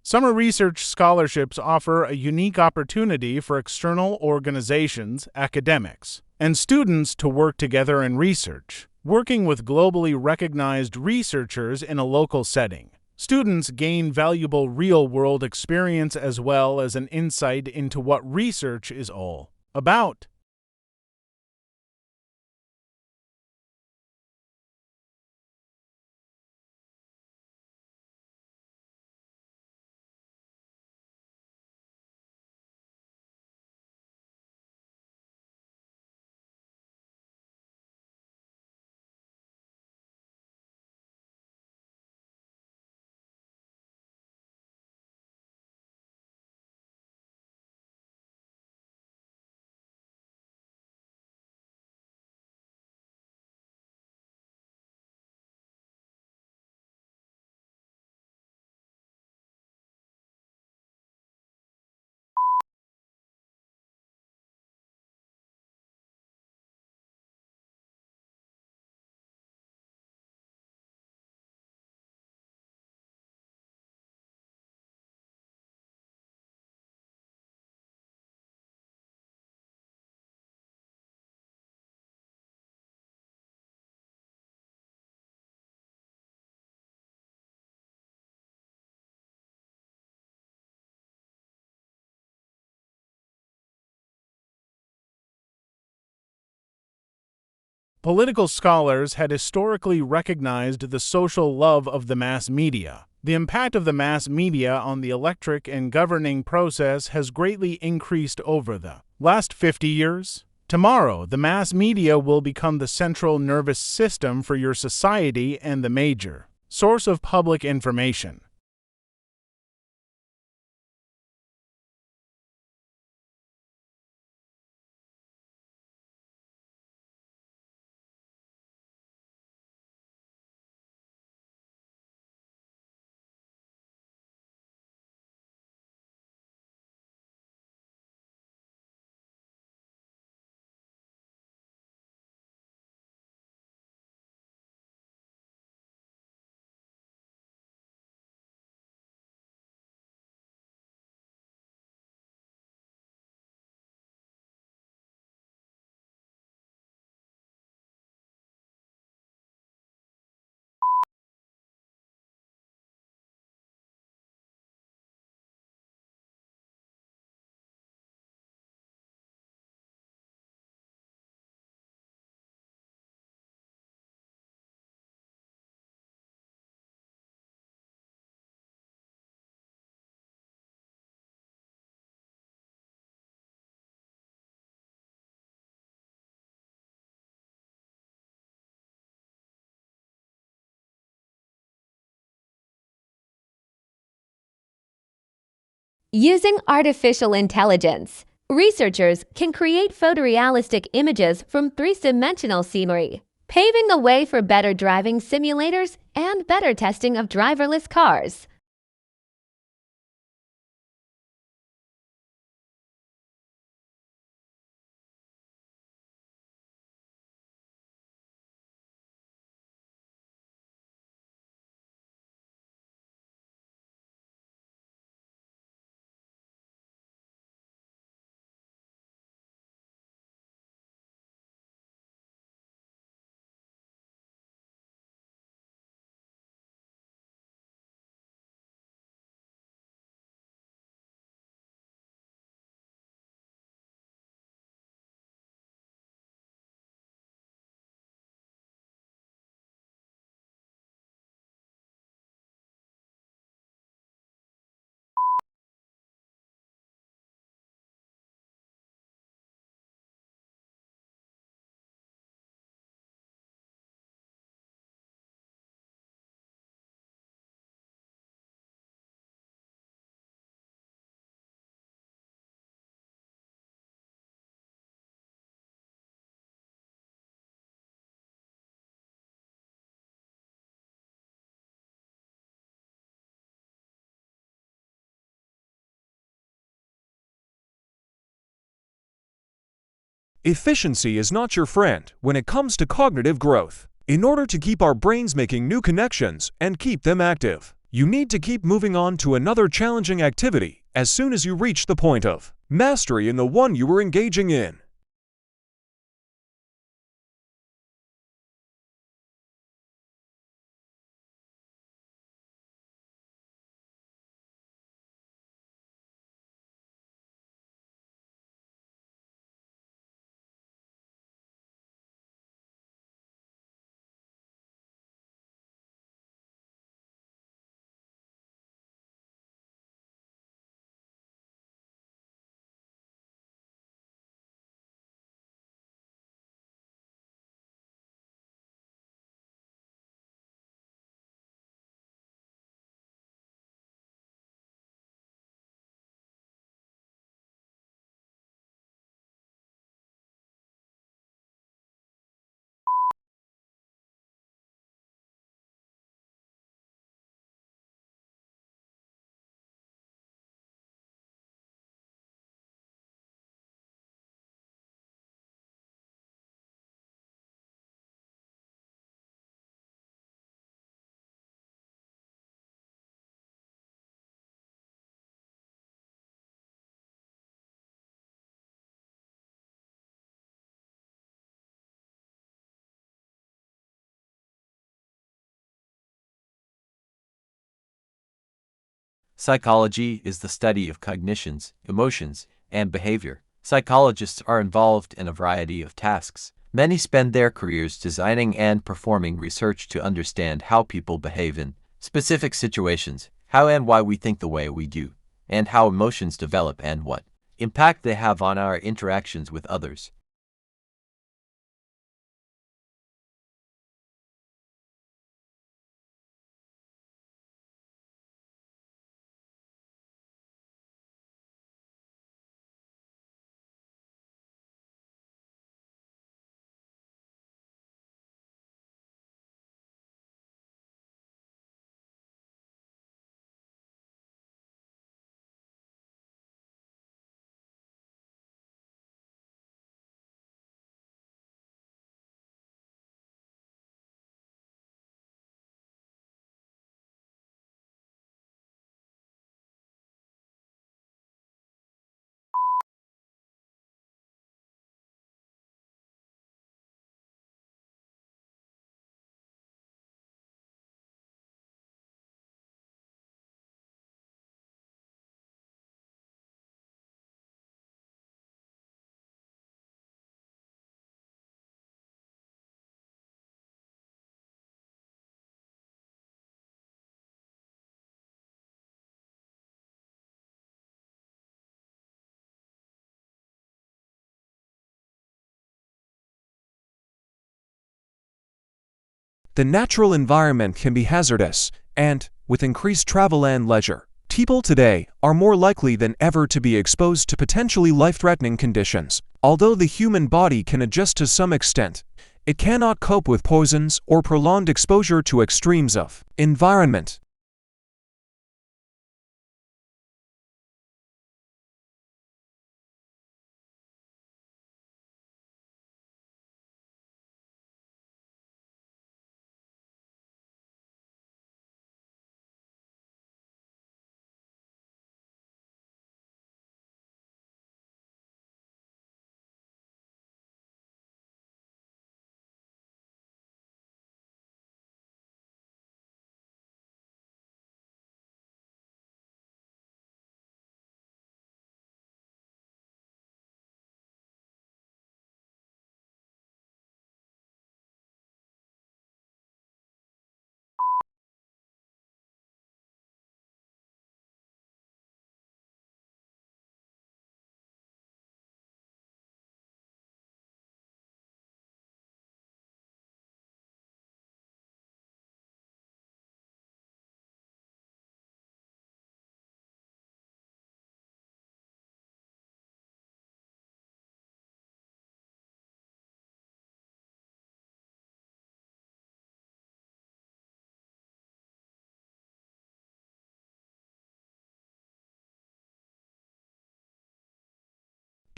Summer research scholarships offer a unique opportunity for external organizations, academics, and students to work together in research, working with globally recognized researchers in a local setting. Students gain valuable real-world experience as well as an insight into what research is all about. Political scholars had historically recognized the social love of the mass media. The impact of the mass media on the electric and governing process has greatly increased over the last 50 years. Tomorrow, the mass media will become the central nervous system for your society and the major source of public information. Using artificial intelligence, researchers can create photorealistic images from three-dimensional scenery, paving the way for better driving simulators and better testing of driverless cars. Efficiency is not your friend when it comes to cognitive growth. In order to keep our brains making new connections and keep them active, You need to keep moving on to another challenging activity as soon as you reach the point of mastery in the one you were engaging in. Psychology is the study of cognitions, emotions, and behavior. Psychologists are involved in a variety of tasks. Many spend their careers designing and performing research to understand how people behave in specific situations, how and why we think the way we do, and how emotions develop and what impact they have on our interactions with others. The natural environment can be hazardous, and, with increased travel and leisure, people today are more likely than ever to be exposed to potentially life-threatening conditions. Although the human body can adjust to some extent, it cannot cope with poisons or prolonged exposure to extremes of environment.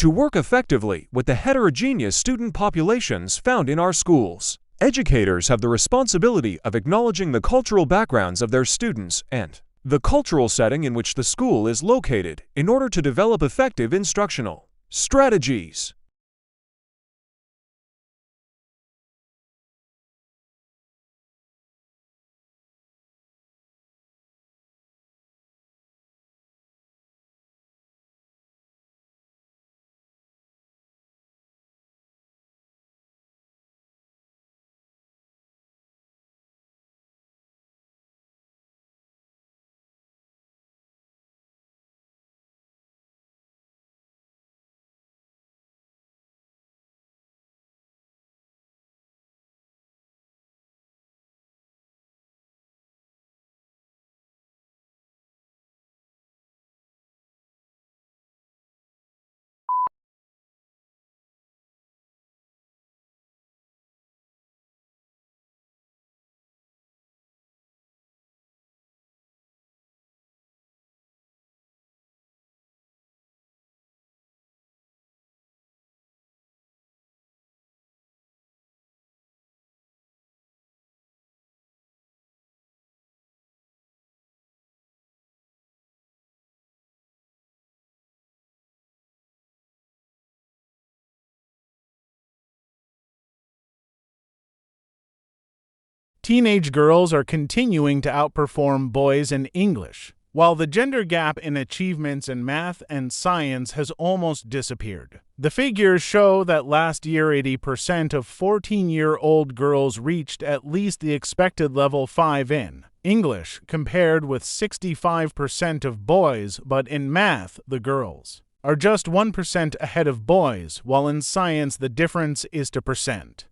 To work effectively with the heterogeneous student populations found in our schools, Educators have the responsibility of acknowledging the cultural backgrounds of their students and the cultural setting in which the school is located in order to develop effective instructional strategies. Teenage girls are continuing to outperform boys in English, while the gender gap in achievements in math and science has almost disappeared. The figures show that last year 80% of 14-year-old girls reached at least the expected level 5 in English, compared with 65% of boys, but in math, the girls are just 1% ahead of boys, while in science the difference is 2%.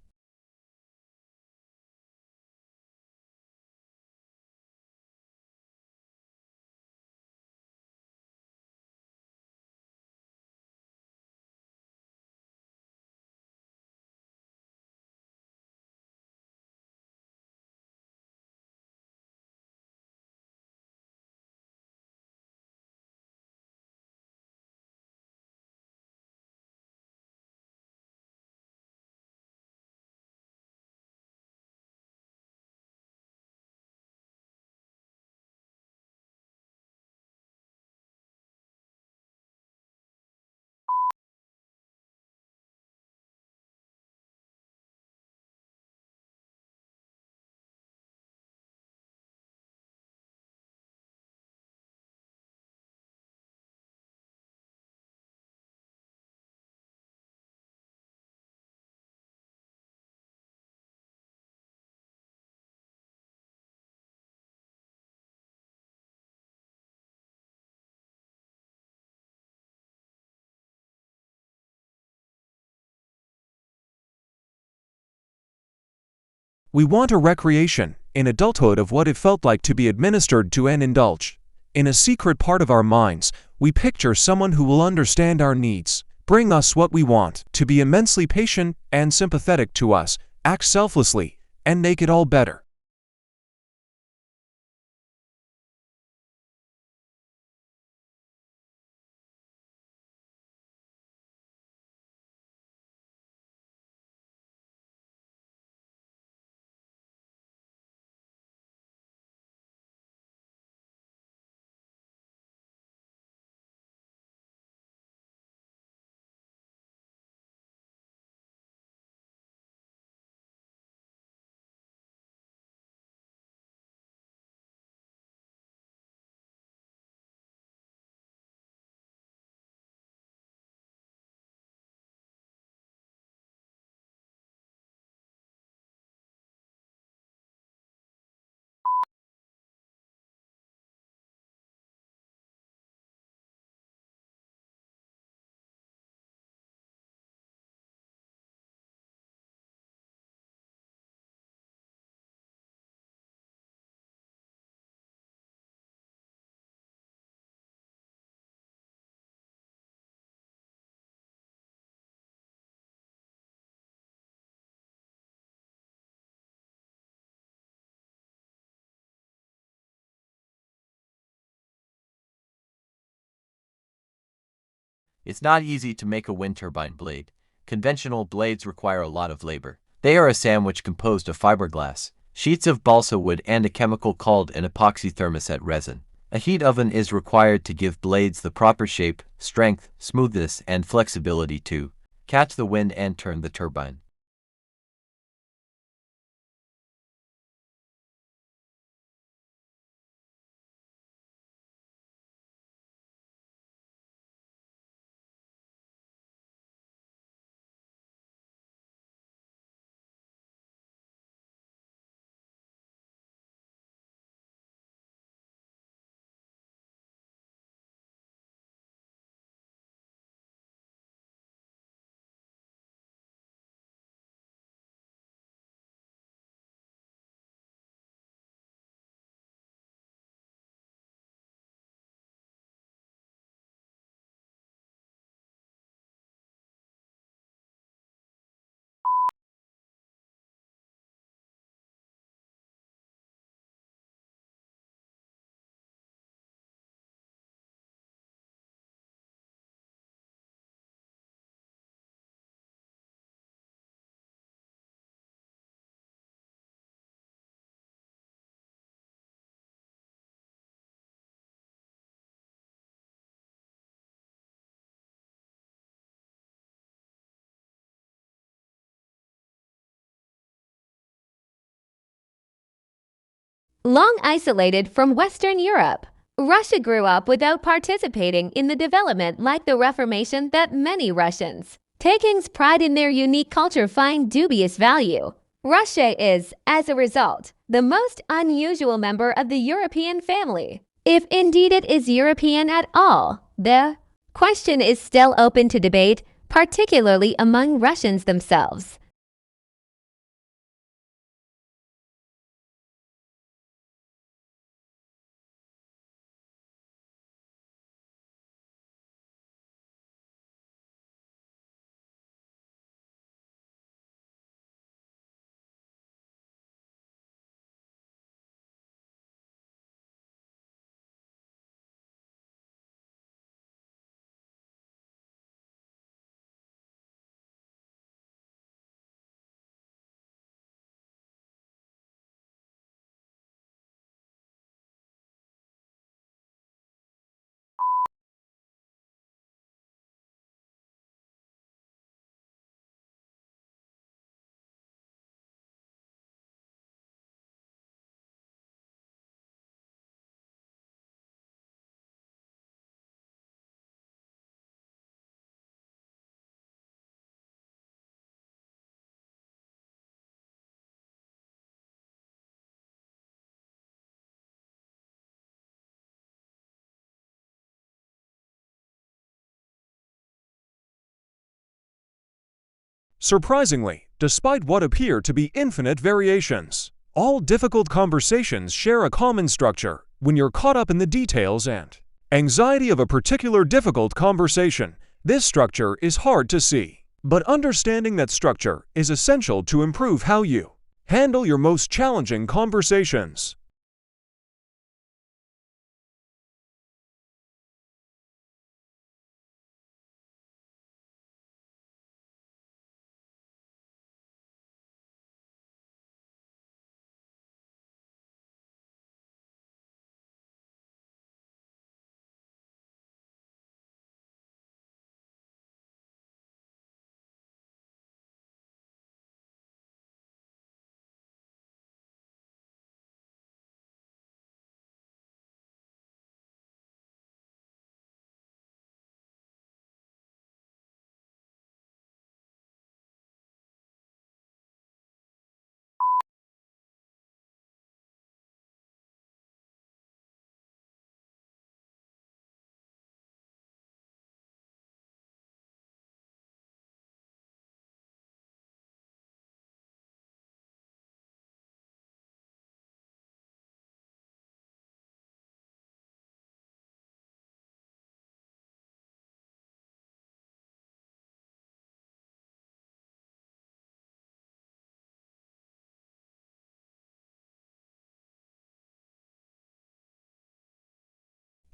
We want a recreation in adulthood of what it felt like to be administered to and indulge. In a secret part of our minds, we picture someone who will understand our needs, bring us what we want, to be immensely patient and sympathetic to us, act selflessly, and make it all better. It's not easy to make a wind turbine blade. Conventional blades require a lot of labor. They are a sandwich composed of fiberglass, sheets of balsa wood, and a chemical called an epoxy thermoset resin. A heat oven is required to give blades the proper shape, strength, smoothness, and flexibility to catch the wind and turn the turbine. Long isolated from Western Europe, Russia grew up without participating in the development like the Reformation that many Russians, taking pride in their unique culture, find dubious value. Russia is, as a result, the most unusual member of the European family. If indeed it is European at all, the question is still open to debate, particularly among Russians themselves. Surprisingly, despite what appear to be infinite variations, all difficult conversations share a common structure when you're caught up in the details and anxiety of a particular difficult conversation. This structure is hard to see, but understanding that structure is essential to improve how you handle your most challenging conversations.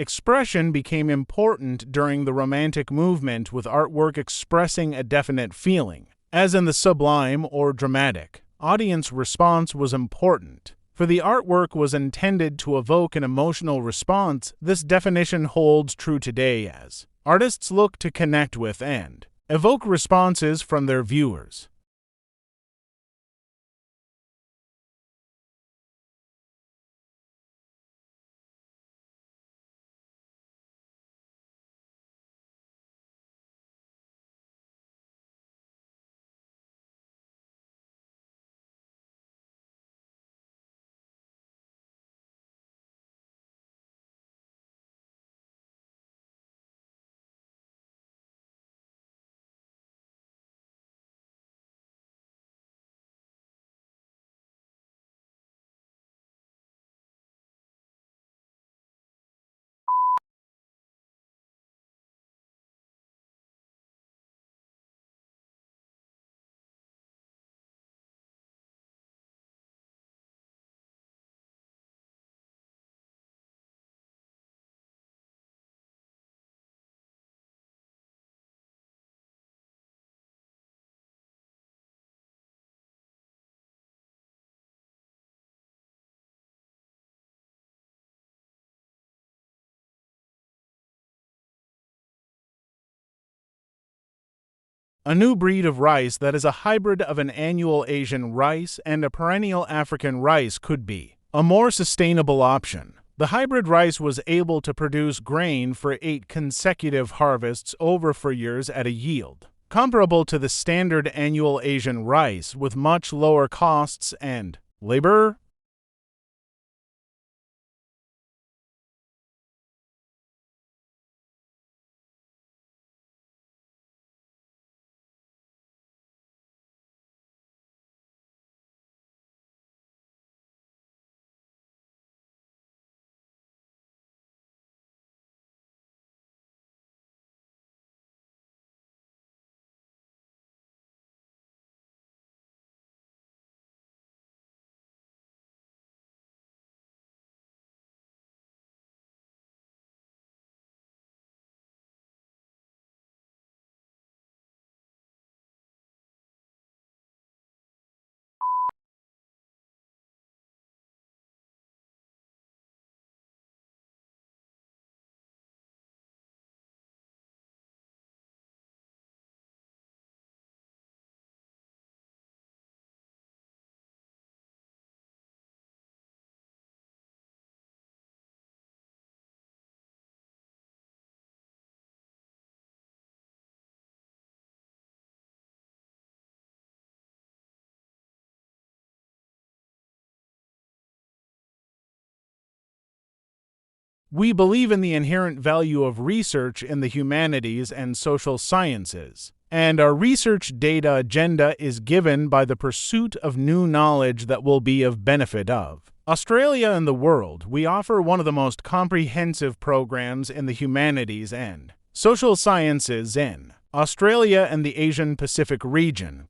Expression became important during the Romantic movement, with artwork expressing a definite feeling. As in the sublime or dramatic, audience response was important. For the artwork was intended to evoke an emotional response. This definition holds true today as artists look to connect with and evoke responses from their viewers. A new breed of rice that is a hybrid of an annual Asian rice and a perennial African rice could be a more sustainable option. The hybrid rice was able to produce grain for 8 consecutive harvests over 4 years at a yield comparable to the standard annual Asian rice with much lower costs and labor. We believe in the inherent value of research in the humanities and social sciences, and our research data agenda is given by the pursuit of new knowledge that will be of benefit of Australia and the world. We offer one of the most comprehensive programs in the humanities and social sciences in Australia and the Asian Pacific region.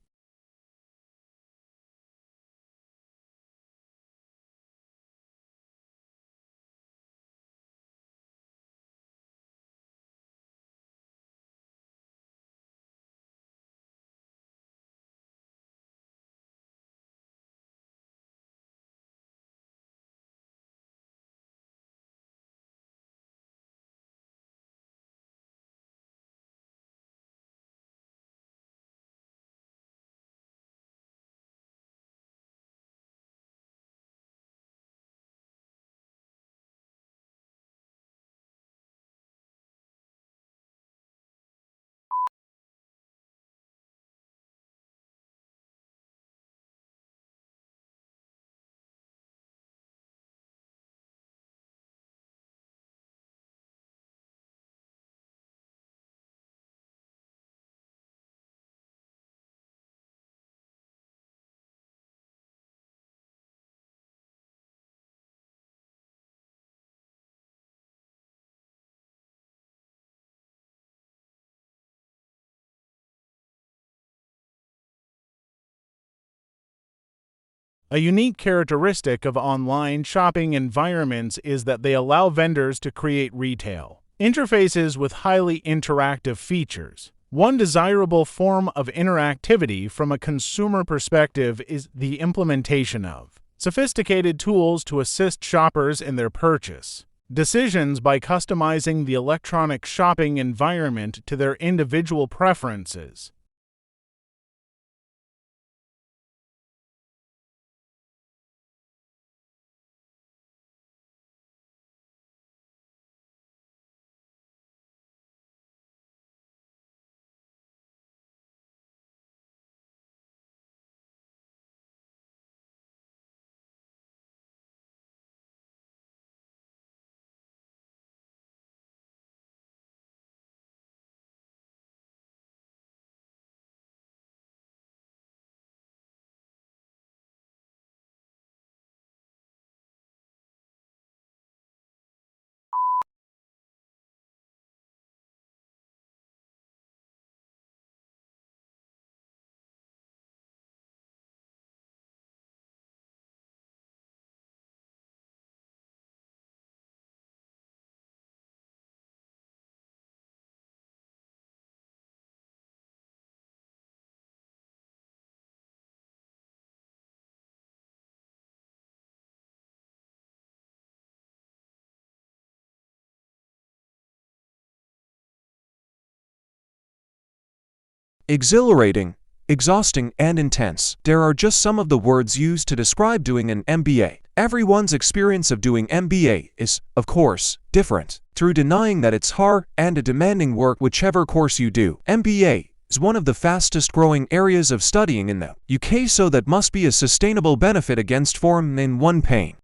A unique characteristic of online shopping environments is that they allow vendors to create retail interfaces with highly interactive features. One desirable form of interactivity from a consumer perspective is the implementation of sophisticated tools to assist shoppers in their purchase decisions by customizing the electronic shopping environment to their individual preferences. Exhilarating, exhausting, and intense. There are just some of the words used to describe doing an MBA. Everyone's experience of doing MBA is, of course, different. Through denying that it's hard and a demanding work whichever course you do, MBA is one of the fastest growing areas of studying in the UK, so that must be a sustainable benefit against form in one pain.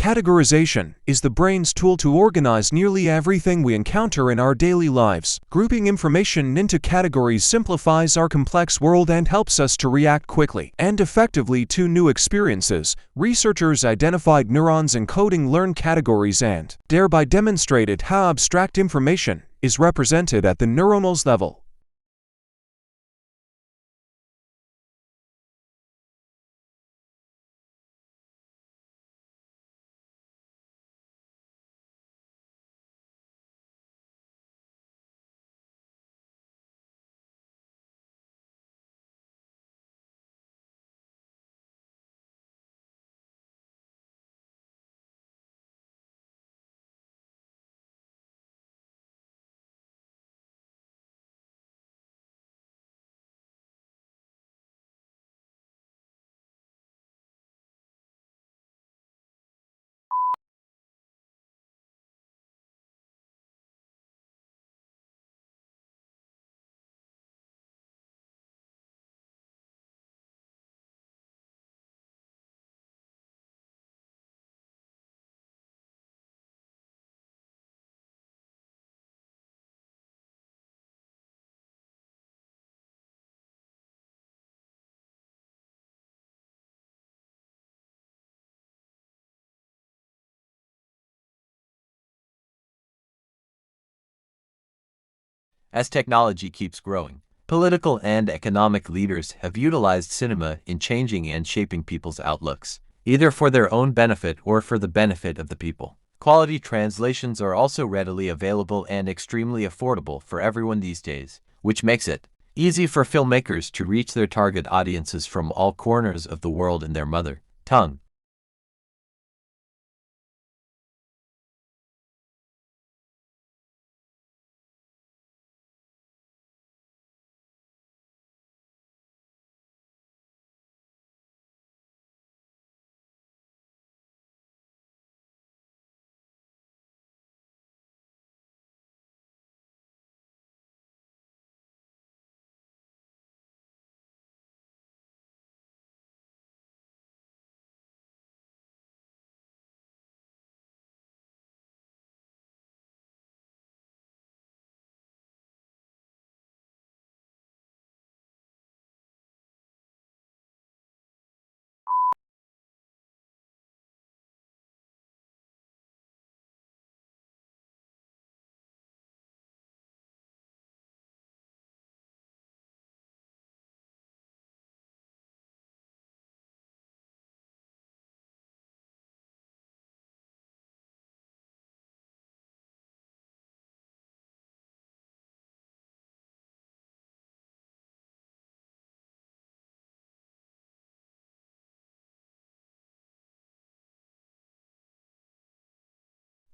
Categorization is the brain's tool to organize nearly everything we encounter in our daily lives. Grouping information into categories simplifies our complex world and helps us to react quickly and effectively to new experiences. Researchers identified neurons encoding learned categories and thereby demonstrated how abstract information is represented at the neuronal level. As technology keeps growing, political and economic leaders have utilized cinema in changing and shaping people's outlooks, either for their own benefit or for the benefit of the people. Quality translations are also readily available and extremely affordable for everyone these days, which makes it easy for filmmakers to reach their target audiences from all corners of the world in their mother tongue.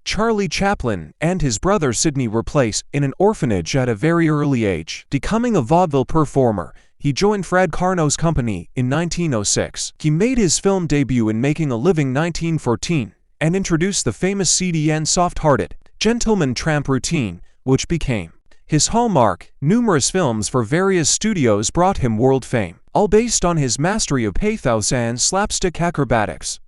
Charlie Chaplin and his brother Sidney were placed in an orphanage at a very early age. Becoming a vaudeville performer, he joined Fred Carnot's company in 1906. He made his film debut in Making a Living 1914 and introduced the famous CDN soft-hearted gentleman tramp routine, which became his hallmark. Numerous films for various studios brought him world fame, all based on his mastery of pathos and slapstick acrobatics.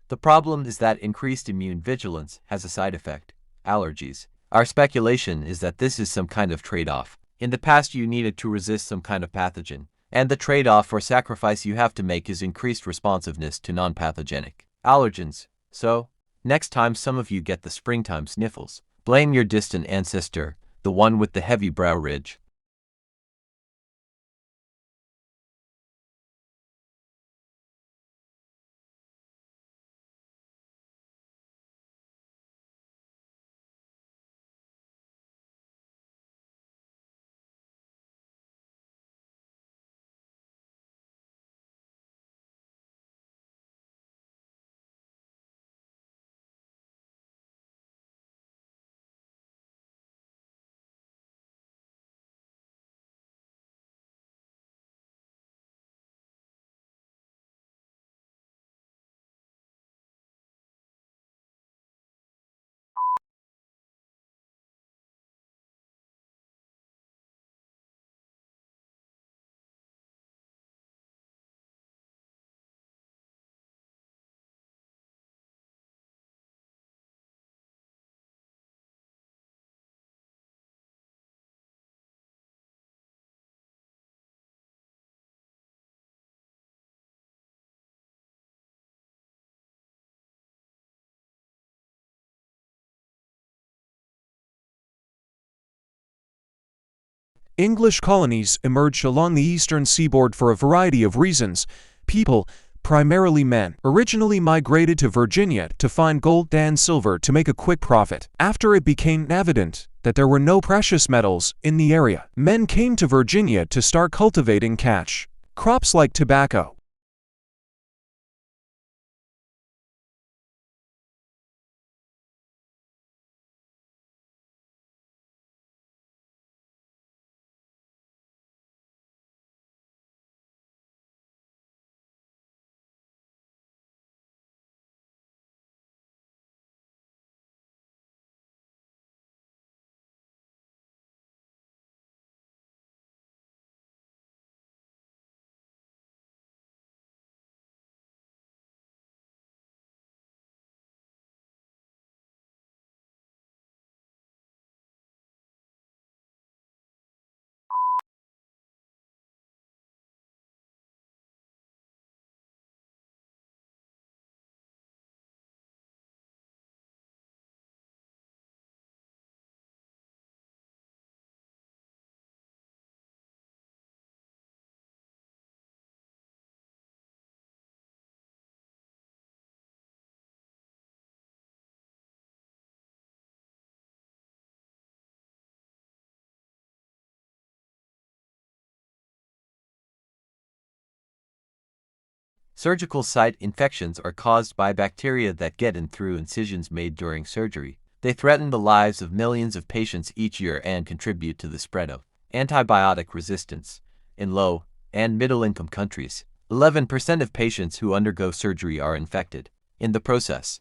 The problem is that increased immune vigilance has a side effect: allergies. Our speculation is that this is some kind of trade-off. In the past, you needed to resist some kind of pathogen, and the trade-off or sacrifice you have to make is increased responsiveness to non-pathogenic allergens. So, next time some of you get the springtime sniffles, blame your distant ancestor, the one with the heavy brow ridge. English colonies emerged along the eastern seaboard for a variety of reasons. People, primarily men, originally migrated to Virginia to find gold and silver to make a quick profit. After it became evident that there were no precious metals in the area, men came to Virginia to start cultivating cash crops like tobacco. Surgical site infections are caused by bacteria that get in through incisions made during surgery. They threaten the lives of millions of patients each year and contribute to the spread of antibiotic resistance. In low and middle-income countries, 11% of patients who undergo surgery are infected in the process.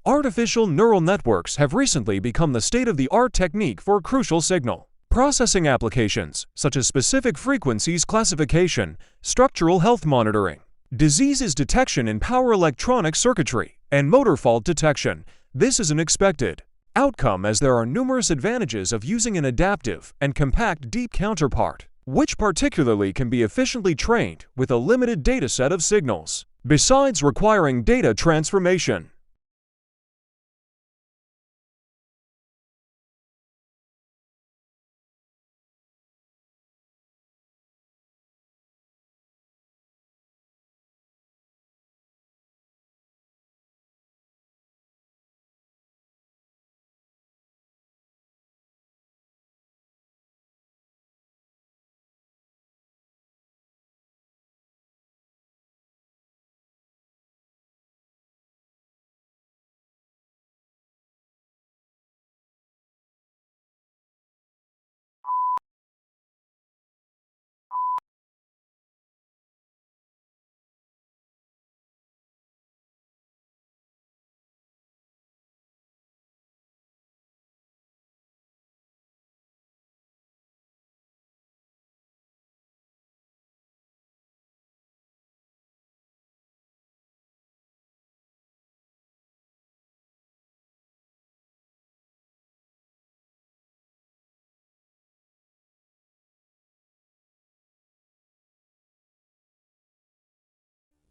Artificial neural networks have recently become the state-of-the-art technique for crucial signal processing applications, such as specific frequencies classification, structural health monitoring, diseases detection in power electronic circuitry, and motor fault detection. This is an expected outcome as there are numerous advantages of using an adaptive and compact deep counterpart, which particularly can be efficiently trained with a limited dataset of signals, besides requiring data transformation.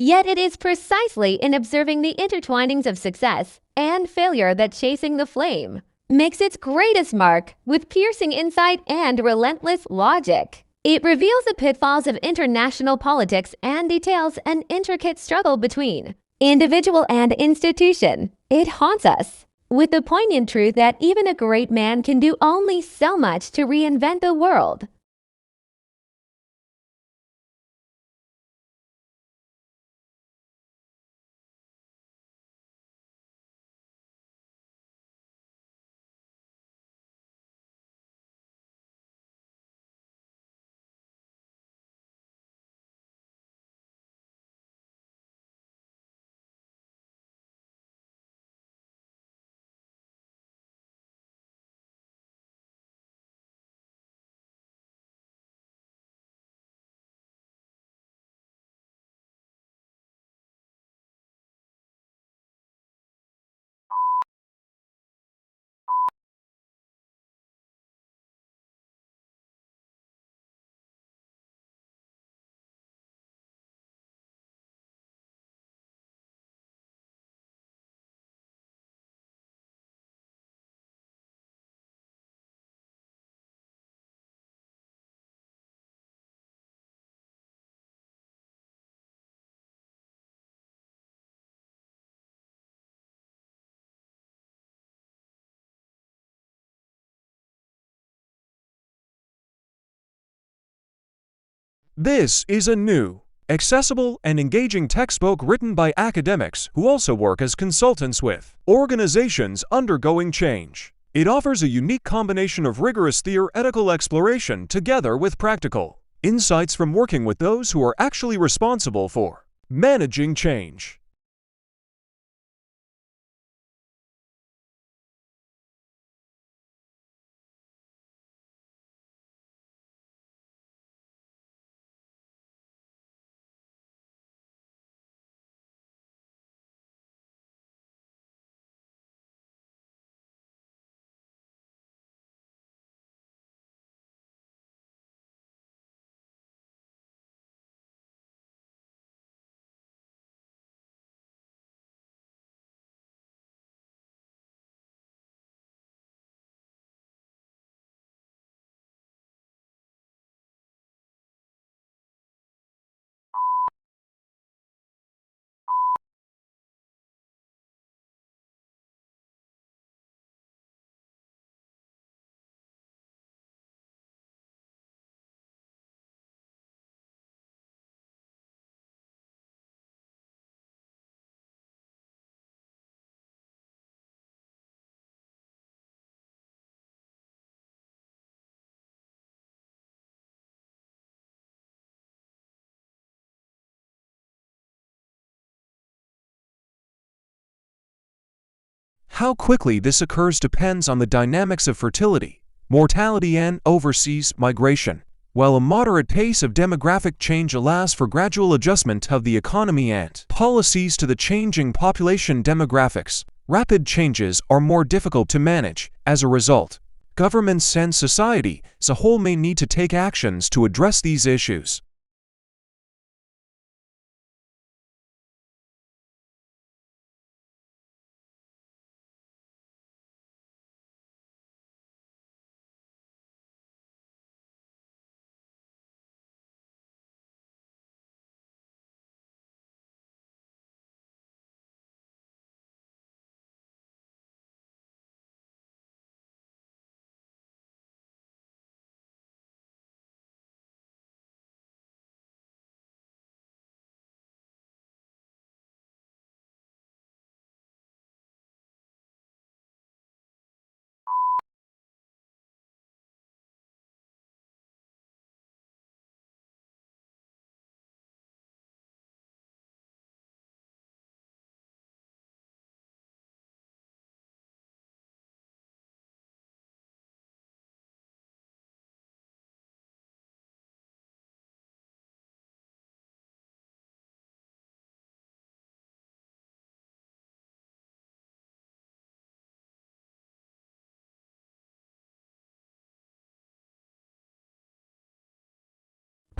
Yet it is precisely in observing the intertwinings of success and failure that chasing the flame makes its greatest mark with piercing insight and relentless logic. It reveals the pitfalls of international politics and details an intricate struggle between individual and institution. It haunts us with the poignant truth that even a great man can do only so much to reinvent the world. This is a new, accessible, and engaging textbook written by academics who also work as consultants with organizations undergoing change. It offers a unique combination of rigorous theoretical exploration together with practical insights from working with those who are actually responsible for managing change. How quickly this occurs depends on the dynamics of fertility, mortality, and overseas migration, while a moderate pace of demographic change allows for gradual adjustment of the economy and policies to the changing population demographics. Rapid changes are more difficult to manage. As a result, governments and society as a whole may need to take actions to address these issues.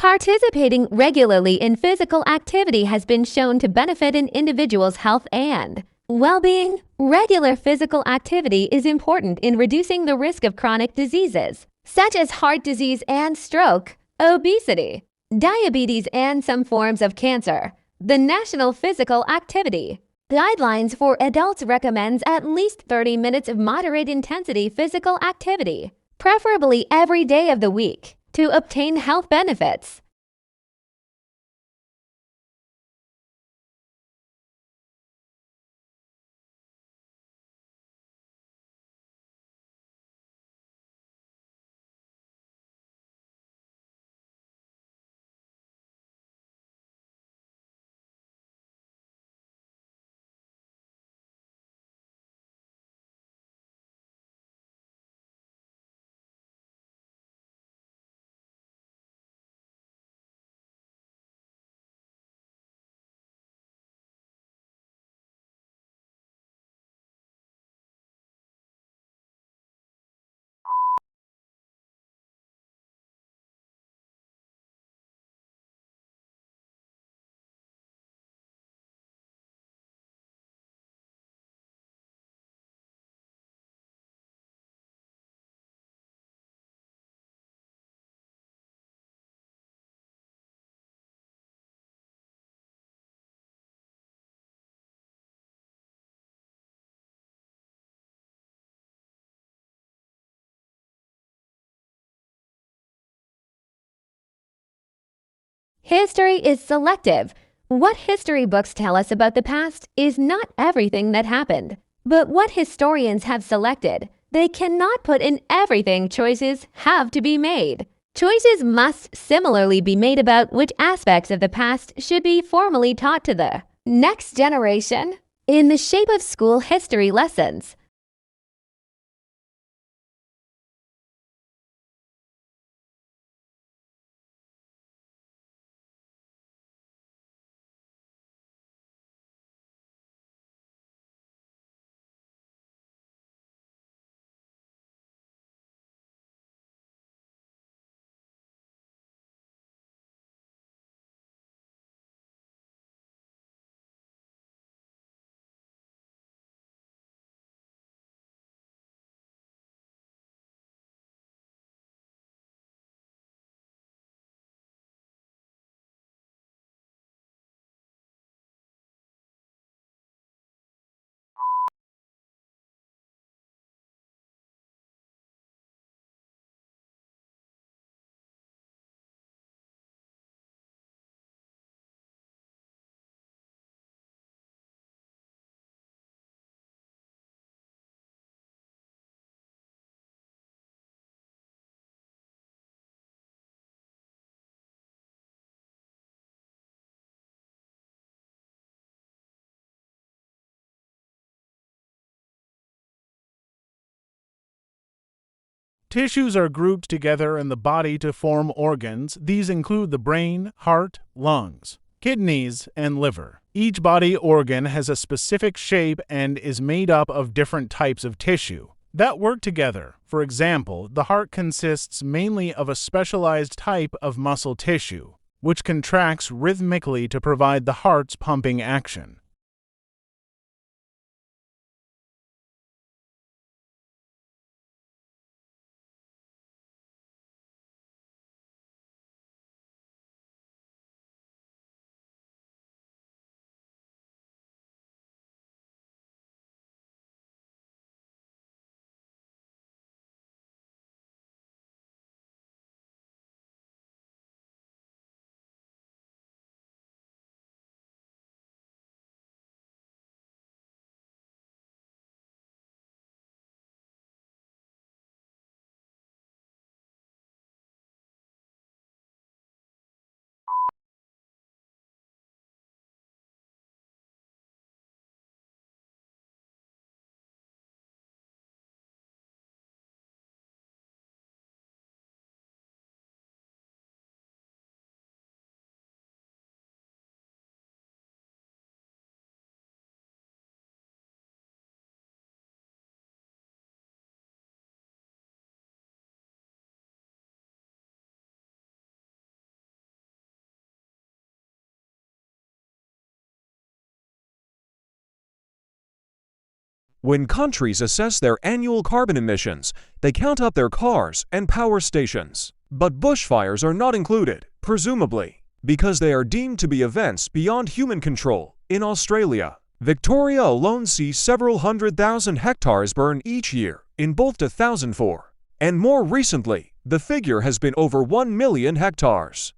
Participating regularly in physical activity has been shown to benefit an individual's health and Well-being. Regular physical activity is important in reducing the risk of chronic diseases, such as heart disease and stroke, obesity, diabetes, and some forms of cancer. The National Physical Activity Guidelines for adults recommends at least 30 minutes of moderate intensity physical activity, preferably every day of the week, to obtain health benefits. History is selective. What history books tell us about the past is not everything that happened, but what historians have selected. They cannot put in everything. Choices have to be made. Choices must similarly be made about which aspects of the past should be formally taught to the next generation in the shape of school history lessons. Tissues are grouped together in the body to form organs. These include the brain, heart, lungs, kidneys, and liver. Each body organ has a specific shape and is made up of different types of tissue that work together. For example, the heart consists mainly of a specialized type of muscle tissue, which contracts rhythmically to provide the heart's pumping action. When countries assess their annual carbon emissions, they count up their cars and power stations. But bushfires are not included, presumably, because they are deemed to be events beyond human control. In Australia, Victoria alone sees several 100,000 hectares burn each year in both 2004 and more recently, the figure has been over 1 million hectares.